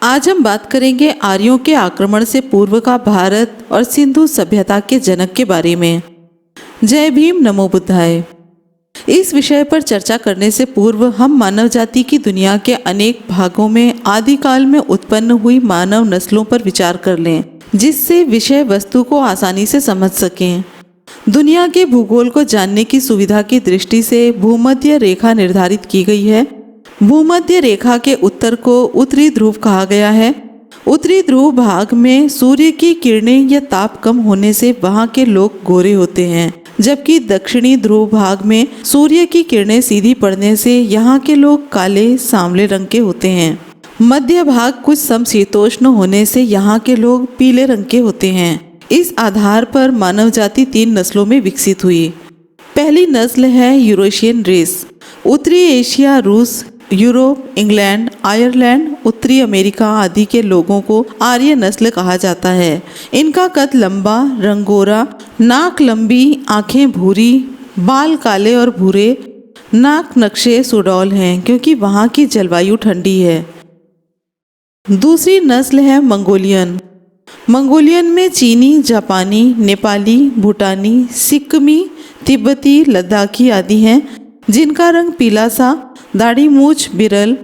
आज हम बात करेंगे आर्यों के आक्रमण से पूर्व का भारत और सिंधु सभ्यता के जनक के बारे में। जय भीम, नमो बुद्धाय। इस विषय पर चर्चा करने से पूर्व हम मानव जाति की दुनिया के अनेक भागों में आदिकाल में उत्पन्न हुई मानव नस्लों पर विचार कर लें, जिससे विषय वस्तु को आसानी से समझ सकें। दुनिया के भूगोल को जानने की सुविधा की दृष्टि से भूमध्य रेखा निर्धारित की गई है। भूमध्य रेखा के उत्तर को उत्तरी ध्रुव कहा गया है। उत्तरी ध्रुव भाग में सूर्य की किरणें या ताप कम होने से वहां के लोग गोरे होते हैं, जबकि दक्षिणी ध्रुव भाग में सूर्य की किरणें सीधी पड़ने से यहाँ के लोग काले सांवले रंग के होते हैं। मध्य भाग कुछ समशीतोष्ण होने से यहाँ के लोग पीले रंग के होते हैं। इस आधार पर मानव जाति 3 नस्लों में विकसित हुई। पहली नस्ल है यूरेशियन रेस। उत्तरी एशिया, रूस, यूरोप, इंग्लैंड, आयरलैंड, उत्तरी अमेरिका आदि के लोगों को आर्य नस्ल कहा जाता है। इनका कद लंबा, रंग गोरा, नाक लंबी, आंखें भूरी, बाल काले और भूरे, नाक नक्शे सुडौल हैं क्योंकि वहाँ की जलवायु ठंडी है। दूसरी नस्ल है मंगोलियन। मंगोलियन में चीनी, जापानी, नेपाली, भूटानी, सिक्किमी, तिब्बती, लद्दाखी आदि हैं, जिनका रंग पीला सा, दाढ़ी मूछ बिरल,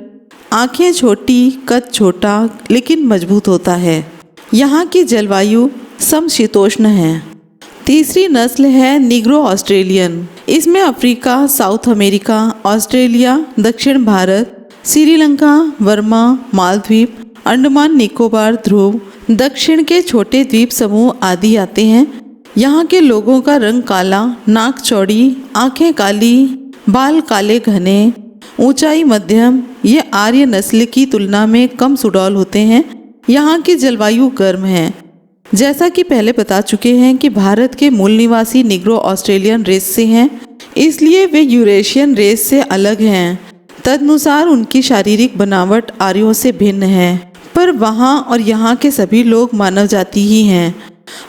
आंखें छोटी, कद छोटा लेकिन मजबूत होता है। यहाँ की जलवायु समशीतोष्ण है। तीसरी नस्ल है निग्रो ऑस्ट्रेलियन। इसमें अफ्रीका, साउथ अमेरिका, ऑस्ट्रेलिया, दक्षिण भारत, श्रीलंका, बर्मा, मालदीव, अंडमान निकोबार ध्रुव, दक्षिण के छोटे द्वीप समूह आदि आते हैं। यहाँ के लोगों का रंग काला, नाक चौड़ी, आंखें काली, बाल काले घने, ऊंचाई मध्यम। ये आर्य नस्ल की तुलना में कम सुडौल होते हैं। यहाँ की जलवायु गर्म है। जैसा कि पहले बता चुके हैं कि भारत के मूल निवासी निग्रो ऑस्ट्रेलियन रेस से हैं, इसलिए वे यूरेशियन रेस से अलग हैं। तदनुसार उनकी शारीरिक बनावट आर्यों से भिन्न है, पर वहाँ और यहाँ के सभी लोग मानव जाति ही हैं।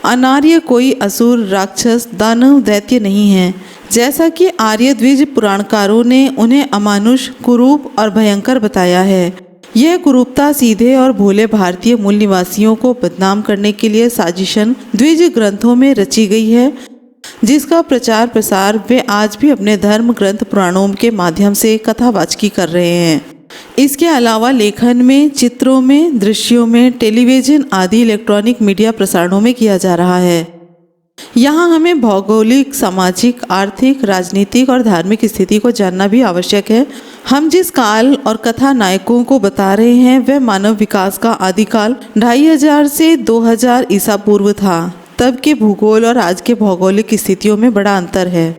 अनार्य कोई असुर, राक्षस, दानव, दैत्य नहीं है। जैसा कि आर्य द्विज पुराणकारों ने उन्हें अमानुष, कुरूप और भयंकर बताया है। यह कुरूपता सीधे और भोले भारतीय मूल निवासियों को बदनाम करने के लिए साजिशन द्विज ग्रंथों में रची गई है, जिसका प्रचार प्रसार वे आज भी अपने धर्म ग्रंथ पुराणों के माध्यम से कथावाचकी कर रहे हैं। इसके अलावा लेखन में, चित्रों में, दृश्यों में, टेलीविजन आदि इलेक्ट्रॉनिक मीडिया प्रसारणों में किया जा रहा है। यहाँ हमें भौगोलिक, सामाजिक, आर्थिक, राजनीतिक और धार्मिक स्थिति को जानना भी आवश्यक है। हम जिस काल और कथा नायकों को बता रहे हैं वह मानव विकास का आदिकाल 2500 से 2000 ईसा पूर्व था। तब के भूगोल और आज के भौगोलिक स्थितियों में बड़ा अंतर है।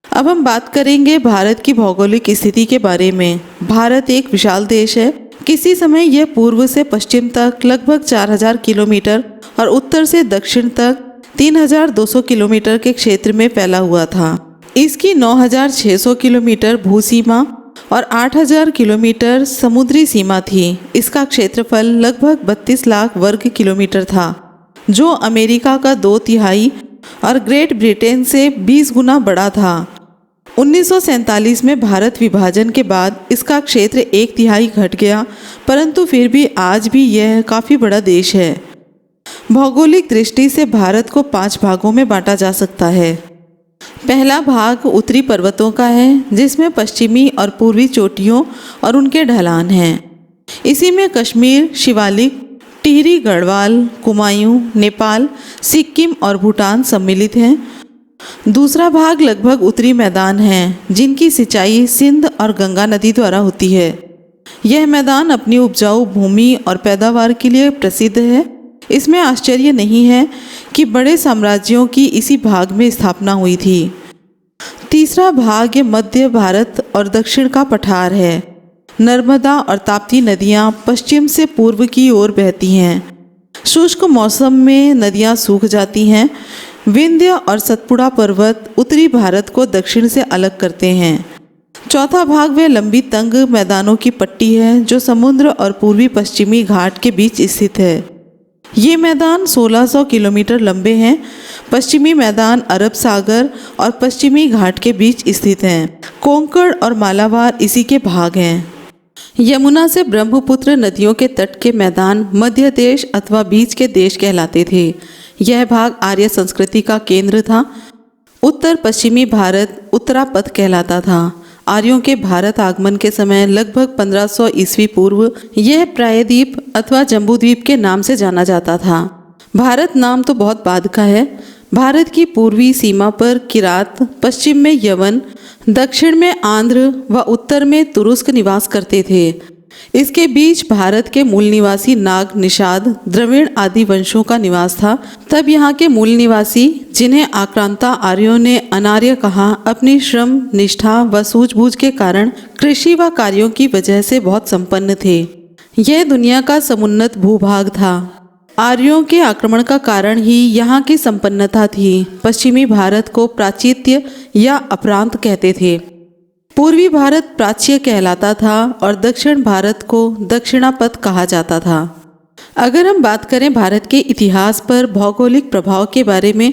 अब हम बात करेंगे भारत की भौगोलिक स्थिति के बारे में। भारत एक विशाल देश है। किसी समय यह पूर्व से पश्चिम तक लगभग 4000 किलोमीटर और उत्तर से दक्षिण तक 3200 किलोमीटर के क्षेत्र में फैला हुआ था। इसकी 9600 किलोमीटर भूसीमा और 8000 किलोमीटर समुद्री सीमा थी। इसका क्षेत्रफल लगभग 32 लाख वर्ग किलोमीटर था, जो अमेरिका का 2/3 और ग्रेट ब्रिटेन से 20 गुना बड़ा था। 1947 में भारत विभाजन के बाद इसका क्षेत्र 1/3 घट गया, परंतु फिर भी आज भी यह काफ़ी बड़ा देश है। भौगोलिक दृष्टि से भारत को 5 भागों में बांटा जा सकता है। पहला भाग उत्तरी पर्वतों का है, जिसमें पश्चिमी और पूर्वी चोटियों और उनके ढलान हैं। इसी में कश्मीर, शिवालिक, टिहरी गढ़वाल, कुमायूं, नेपाल, सिक्किम और भूटान सम्मिलित हैं। दूसरा भाग लगभग उत्तरी मैदान हैं, जिनकी सिंचाई सिंध और गंगा नदी द्वारा होती है। यह मैदान अपनी उपजाऊ भूमि और पैदावार के लिए प्रसिद्ध है। इसमें आश्चर्य नहीं है कि बड़े साम्राज्यों की इसी भाग में स्थापना हुई थी। तीसरा भाग मध्य भारत और दक्षिण का पठार है। नर्मदा और ताप्ती नदियाँ पश्चिम से पूर्व की ओर बहती हैं। शुष्क मौसम में नदियाँ सूख जाती हैं। विंध्य और सतपुड़ा पर्वत उत्तरी भारत को दक्षिण से अलग करते हैं। चौथा भाग वह लंबी तंग मैदानों की पट्टी है, जो समुद्र और पूर्वी पश्चिमी घाट के बीच स्थित है। ये मैदान 1600 किलोमीटर लंबे हैं। पश्चिमी मैदान अरब सागर और पश्चिमी घाट के बीच स्थित हैं। कोंकण और मालाबार इसी के भाग हैं। यमुना से ब्रह्मपुत्र नदियों के तट के मैदान मध्य देश अथवा बीच के देश कहलाते थे। यह भाग आर्य संस्कृति का केंद्र था। उत्तर पश्चिमी भारत उत्तरापथ कहलाता था। आर्यों के भारत आगमन के समय लगभग 1500 ईस्वी पूर्व यह प्रायद्वीप अथवा जम्बूद्वीप के नाम से जाना जाता था। भारत नाम तो बहुत बाद का है। भारत की पूर्वी सीमा पर किरात, पश्चिम में यवन, दक्षिण में आंध्र व उत्तर में तुरुस्क निवास करते थे। इसके बीच भारत के मूल निवासी नाग, निषाद, द्रविड़ आदि वंशों का निवास था। तब यहाँ के मूल निवासी, जिन्हें आक्रांता आर्यों ने अनार्य कहा, अपनी श्रम, निष्ठा व सूझबूझ के कारण कृषि व कार्यों की वजह से बहुत संपन्न थे। यह दुनिया का समुन्नत भूभाग था। आर्यों के आक्रमण का कारण ही यहाँ की संपन्नता थी। पश्चिमी भारत को प्राचित्य या अपरांत कहते थे। पूर्वी भारत प्राच्य कहलाता था और दक्षिण भारत को दक्षिणापथ कहा जाता था। अगर हम बात करें भारत के इतिहास पर भौगोलिक प्रभाव के बारे में,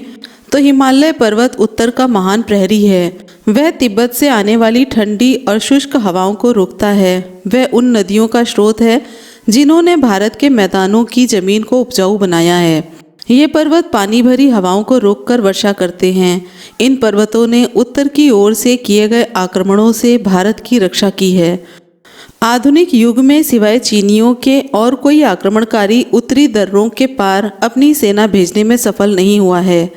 तो हिमालय पर्वत उत्तर का महान प्रहरी है। वह तिब्बत से आने वाली ठंडी और शुष्क हवाओं को रोकता है। वह उन नदियों का स्रोत है जिन्होंने भारत के मैदानों की जमीन को उपजाऊ बनाया है। ये पर्वत पानी भरी हवाओं को रोककर वर्षा करते हैं। इन पर्वतों ने उत्तर की ओर से किए गए आक्रमणों से भारत की रक्षा की है। आधुनिक युग में सिवाय चीनियों के और कोई आक्रमणकारी उत्तरी दर्रों के पार अपनी सेना भेजने में सफल नहीं हुआ है।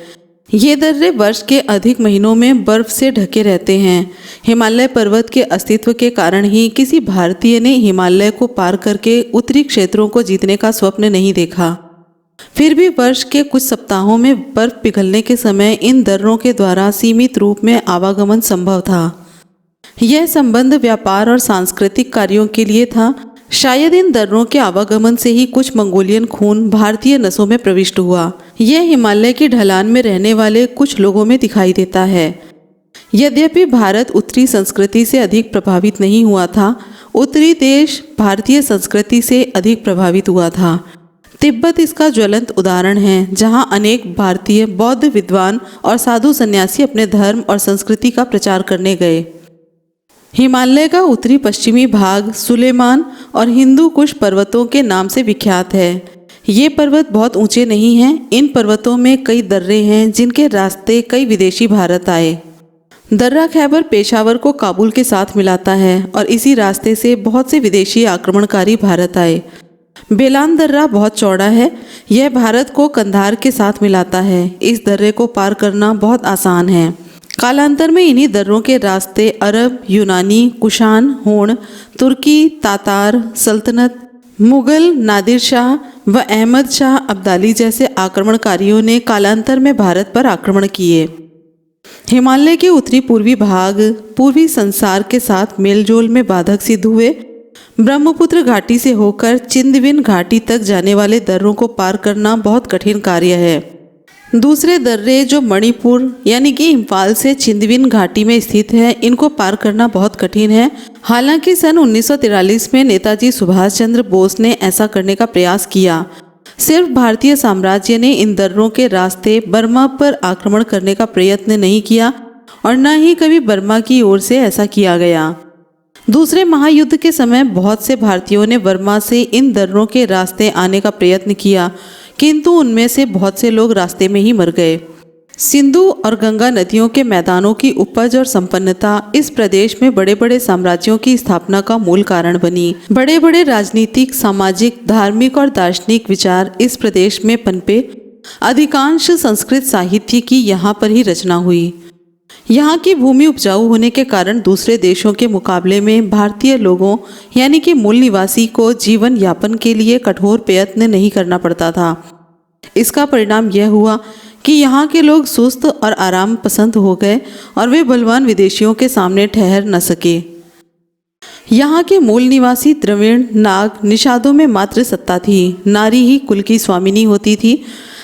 ये दर्रे वर्ष के अधिक महीनों में बर्फ से ढके रहते हैं। हिमालय पर्वत के अस्तित्व के कारण ही किसी भारतीय ने हिमालय को पार करके उत्तरी क्षेत्रों को जीतने का स्वप्न नहीं देखा। फिर भी वर्ष के कुछ सप्ताहों में बर्फ पिघलने के समय इन दर्रों के द्वारा सीमित रूप में आवागमन संभव था। यह संबंध व्यापार और सांस्कृतिक कार्यों के लिए था। शायद इन दर्रों के आवागमन से ही कुछ मंगोलियन खून भारतीय नसों में प्रविष्ट हुआ। यह हिमालय की ढलान में रहने वाले कुछ लोगों में दिखाई देता है। यद्यपि भारत उत्तरी संस्कृति से अधिक प्रभावित नहीं हुआ था, उत्तरी देश भारतीय संस्कृति से अधिक प्रभावित हुआ था। तिब्बत इसका ज्वलंत उदाहरण है, जहां अनेक भारतीय बौद्ध विद्वान और साधु सन्यासी अपने धर्म और संस्कृति का प्रचार करने गए। हिमालय का उत्तरी पश्चिमी भाग सुलेमान और हिंदू कुश पर्वतों के नाम से विख्यात है। ये पर्वत बहुत ऊंचे नहीं हैं। इन पर्वतों में कई दर्रे हैं जिनके रास्ते कई विदेशी भारत आए। दर्रा खैबर पेशावर को काबुल के साथ मिलाता है और इसी रास्ते से बहुत से विदेशी आक्रमणकारी भारत आए। बेलान दर्रा बहुत चौड़ा है। यह भारत को कंधार के साथ मिलाता है। इस दर्रे को पार करना बहुत आसान है। कालांतर में इन्हीं दर्रों के रास्ते अरब, यूनानी, कुशान, होण, तुर्की, तातार सल्तनत, मुगल, नादिर शाह व अहमद शाह अब्दाली जैसे आक्रमणकारियों ने कालांतर में भारत पर आक्रमण किए। हिमालय के उत्तरी पूर्वी भाग पूर्वी संसार के साथ मेलजोल में बाधक सिद्ध हुए। ब्रह्मपुत्र घाटी से होकर चिंदविन घाटी तक जाने वाले दर्रों को पार करना बहुत कठिन कार्य है। दूसरे दर्रे जो मणिपुर यानी कि इम्फाल से चिंदविन घाटी में स्थित है, इनको पार करना बहुत कठिन है। हालांकि सन 1943 में नेताजी सुभाष चंद्र बोस ने ऐसा करने का प्रयास किया। सिर्फ भारतीय साम्राज्य ने इन दर्रों के रास्ते बर्मा पर आक्रमण करने का प्रयत्न नहीं किया और न ही कभी बर्मा की ओर से ऐसा किया गया। दूसरे महायुद्ध के समय बहुत से भारतीयों ने बर्मा से इन दर्रों के रास्ते आने का प्रयत्न किया, किंतु उनमें से बहुत से लोग रास्ते में ही मर गए। सिंधु और गंगा नदियों के मैदानों की उपज और संपन्नता इस प्रदेश में बड़े बड़े साम्राज्यों की स्थापना का मूल कारण बनी। बड़े बड़े राजनीतिक, सामाजिक, धार्मिक और दार्शनिक विचार इस प्रदेश में पनपे। अधिकांश संस्कृत साहित्य की यहाँ पर ही रचना हुई। यहाँ की भूमि उपजाऊ होने के कारण दूसरे देशों के मुकाबले में भारतीय लोगों यानी कि मूल निवासी को जीवन यापन के लिए कठोर प्रयत्न नहीं करना पड़ता था। इसका परिणाम यह हुआ कि यहाँ के लोग सुस्त और आराम पसंद हो गए और वे बलवान विदेशियों के सामने ठहर न सके। यहाँ के मूल निवासी द्रविड़, नाग, निषादों में मात्र सत्ता थी। नारी ही कुल की स्वामिनी होती थी।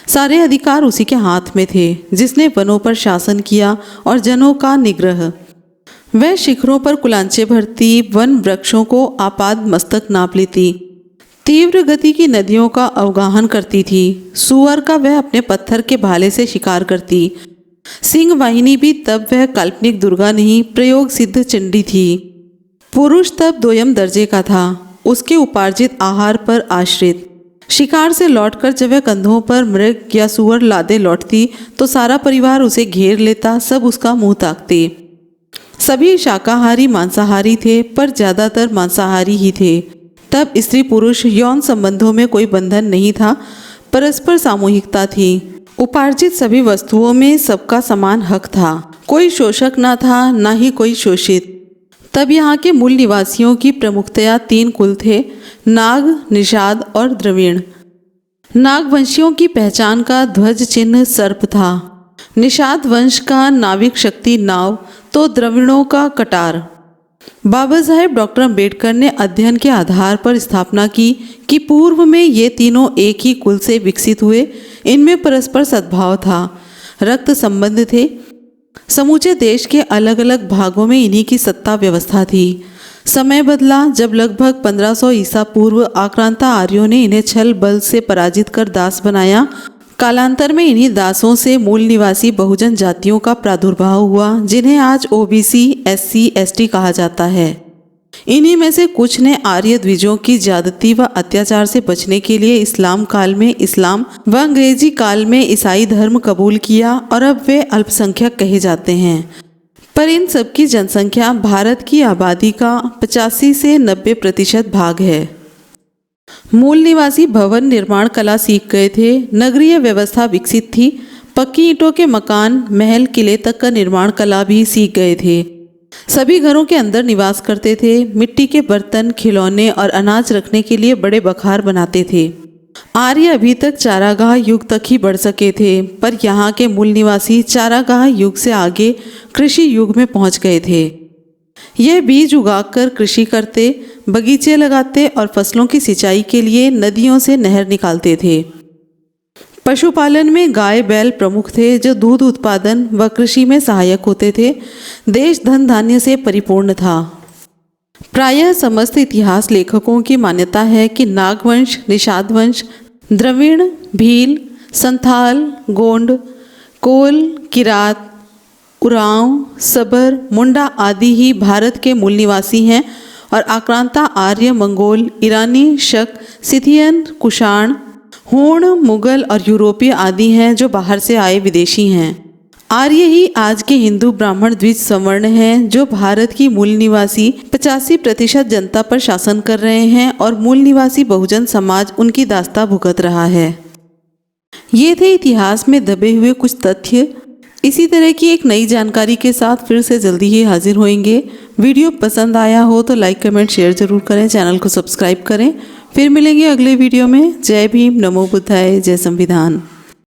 सारे अधिकार उसी के हाथ में थे, जिसने वनों पर शासन किया और जनों का निग्रह। वह शिखरों पर कुलांचे भरती, वन वृक्षों को आपाद मस्तक नाप लेती, तीव्र गति की नदियों का अवगाहन करती थी। सुअर का वह अपने पत्थर के भाले से शिकार करती। सिंह वाहिनी भी तब वह काल्पनिक दुर्गा नहीं, प्रयोग सिद्ध चंडी थी। पुरुष तब दोयम दर्जे का था, उसके उपार्जित आहार पर आश्रित। शिकार से लौटकर जब वह कंधों पर मृग या सुअर लादे लौटती तो सारा परिवार उसे घेर लेता, सब उसका मुंह ताकते। सभी शाकाहारी मांसाहारी थे, पर ज़्यादातर मांसाहारी ही थे। तब स्त्री पुरुष यौन संबंधों में कोई बंधन नहीं था, परस्पर सामूहिकता थी। उपार्जित सभी वस्तुओं में सबका समान हक था, कोई शोषक न था, न ही कोई शोषित। तब यहाँ के मूल निवासियों की प्रमुखतया 3 कुल थे, नाग, निषाद और द्रविड़। नागवंशियों की पहचान का ध्वज चिन्ह सर्प था। निषाद वंश का नाविक शक्ति नाव, तो द्रविड़ों का कटार। बाबा साहेब डॉक्टर अम्बेडकर ने अध्ययन के आधार पर स्थापना की कि पूर्व में ये तीनों एक ही कुल से विकसित हुए। इनमें परस्पर सद्भाव था, रक्त संबंध थे। समूचे देश के अलग अलग भागों में इन्हीं की सत्ता व्यवस्था थी। समय बदला जब लगभग 1500 ईसा पूर्व आक्रांता आर्यों ने इन्हें छल बल से पराजित कर दास बनाया। कालांतर में इन्हीं दासों से मूल निवासी बहुजन जातियों का प्रादुर्भाव हुआ, जिन्हें आज ओबीसी, एससी, एसटी कहा जाता है। इन्हीं में से कुछ ने आर्य द्विजों की ज्यादती व अत्याचार से बचने के लिए इस्लाम काल में इस्लाम व अंग्रेजी काल में ईसाई धर्म कबूल किया और अब वे अल्पसंख्यक कहे जाते हैं। पर इन सबकी जनसंख्या भारत की आबादी का 85 से 90% भाग है। मूल निवासी भवन निर्माण कला सीख गए थे, नगरीय व्यवस्था विकसित थी, पक्की ईंटों के मकान, महल, किले तक का निर्माण कला भी सीख गए थे। सभी घरों के अंदर निवास करते थे, मिट्टी के बर्तन, खिलौने और अनाज रखने के लिए बड़े बखार बनाते थे। आर्य अभी तक चारागाह युग तक ही बढ़ सके थे, पर यहाँ के मूल निवासी चारागाह युग से आगे कृषि युग में पहुँच गए थे। यह बीज उगाकर कृषि करते, बगीचे लगाते और फसलों की सिंचाई के लिए नदियों से नहर निकालते थे। पशुपालन में गाय बैल प्रमुख थे, जो दूध उत्पादन व कृषि में सहायक होते थे। देश धन धान्य से परिपूर्ण था। प्रायः समस्त इतिहास लेखकों की मान्यता है कि नागवंश, निषाद वंश, द्रविड़, भील, संथाल, गोंड, कोल, किरात, उरांव, सबर, मुंडा आदि ही भारत के मूल निवासी हैं और आक्रांता आर्य, मंगोल, ईरानी, शक, सिथियन, कुषाण, हूण, मुगल और यूरोपीय आदि हैं जो बाहर से आए विदेशी हैं। आर्य ही आज के हिंदू, ब्राह्मण, द्विज, सवर्ण हैं जो भारत की मूल निवासी 85% जनता पर शासन कर रहे हैं और मूल निवासी बहुजन समाज उनकी दास्ता भुगत रहा है। ये थे इतिहास में दबे हुए कुछ तथ्य। इसी तरह की एक नई जानकारी के साथ फिर से जल्दी ही हाजिर होंगे। वीडियो पसंद आया हो तो लाइक, कमेंट, शेयर जरूर करें, चैनल को सब्सक्राइब करें। फिर मिलेंगे अगले वीडियो में। जय भीम, नमो बुद्धाय, जय संविधान।